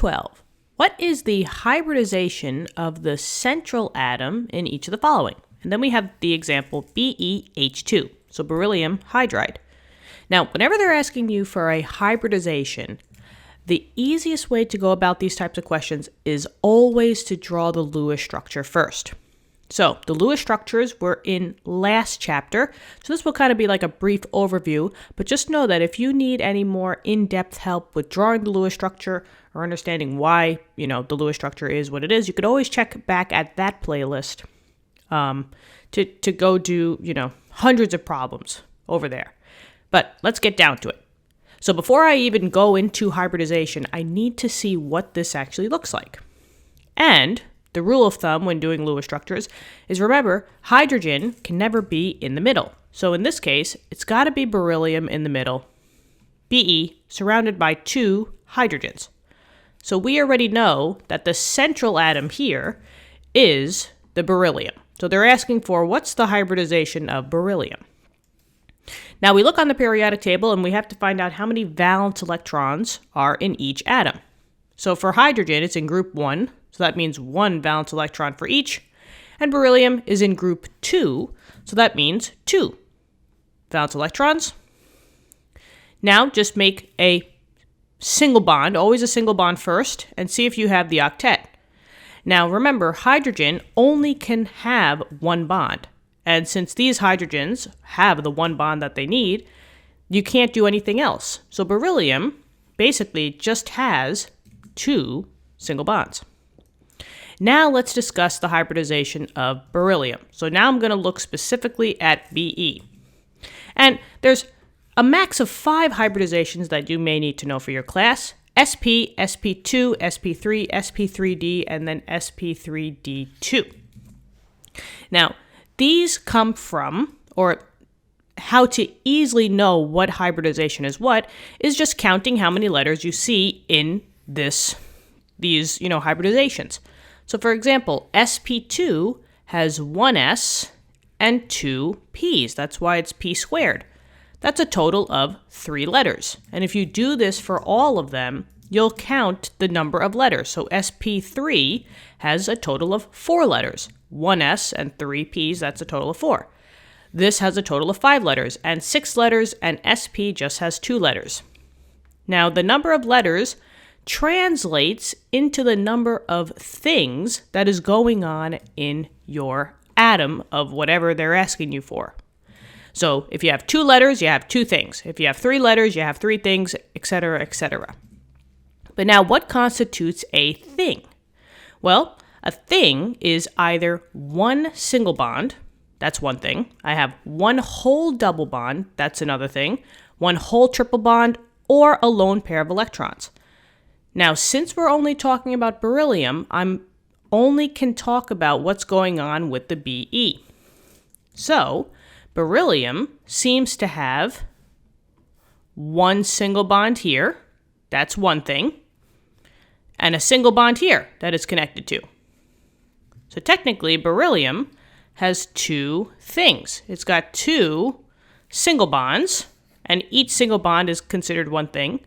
12. What is the hybridization of the central atom in each of the following? And then we have the example BeH2, so beryllium hydride. Now, whenever they're asking you for a hybridization, the easiest way to go about these types of questions is always to draw the Lewis structure first. So the Lewis structures were in last chapter, so this will kind of be like a brief overview, but just know that if you need any more in-depth help with drawing the Lewis structure or understanding why, the Lewis structure is what it is, you could always check back at that playlist to go do, hundreds of problems over there. But let's get down to it. So before I even go into hybridization, I need to see what this actually looks like. And the rule of thumb when doing Lewis structures is, remember, hydrogen can never be in the middle. So in this case, it's got to be beryllium in the middle, Be surrounded by two hydrogens. So we already know that the central atom here is the beryllium. So they're asking for what's the hybridization of beryllium. Now we look on the periodic table and we have to find out how many valence electrons are in each atom. So for hydrogen, it's in group 1. So that means 1 valence electron for each. And beryllium is in group 2. So that means 2 valence electrons. Now just make a single bond, always a single bond first, and see if you have the octet. Now remember, hydrogen only can have one bond. And since these hydrogens have the one bond that they need, you can't do anything else. So beryllium basically just has 2 single bonds. Now let's discuss the hybridization of beryllium. So now I'm going to look specifically at Be. And there's a max of 5 hybridizations that you may need to know for your class: sp, sp2, sp3, sp3d, and then sp3d2. Now, these come from, or how to easily know what hybridization is what, is just counting how many letters you see in these hybridizations. So for example, sp2 has 1 s and 2 p's. That's why it's p squared. That's a total of 3 letters. And if you do this for all of them, you'll count the number of letters. So sp3 has a total of 4 letters. 1 s and 3 p's, that's a total of 4. This has a total of 5 letters and 6 letters, and sp just has 2 letters. Now, the number of letters translates into the number of things that is going on in your atom of whatever they're asking you for. So if you have 2 letters, you have 2 things. If you have 3 letters, you have 3 things, etc., etc. But now, what constitutes a thing? Well, a thing is either 1 single bond, that's one thing. I have 1 whole double bond, that's another thing. 1 whole triple bond, or a lone pair of electrons. Now, since we're only talking about beryllium, I'm only can talk about what's going on with the Be. So, beryllium seems to have 1 single bond here, that's one thing, and a single bond here that it's connected to. So technically, beryllium has 2 things. It's got 2 single bonds, and each single bond is considered one thing.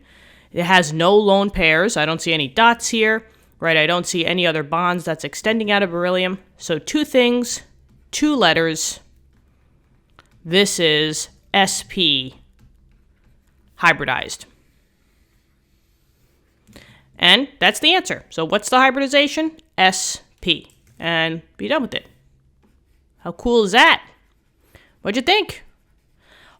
It has no lone pairs. I don't see any dots here, right? I don't see any other bonds that's extending out of beryllium. So 2 things, 2 letters. This is sp hybridized. And that's the answer. So what's the hybridization? sp. And be done with it. How cool is that? What'd you think?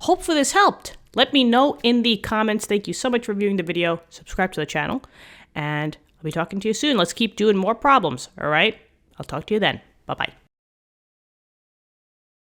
Hopefully this helped. Let me know in the comments. Thank you so much for viewing the video. Subscribe to the channel, and I'll be talking to you soon. Let's keep doing more problems, all right? I'll talk to you then. Bye-bye.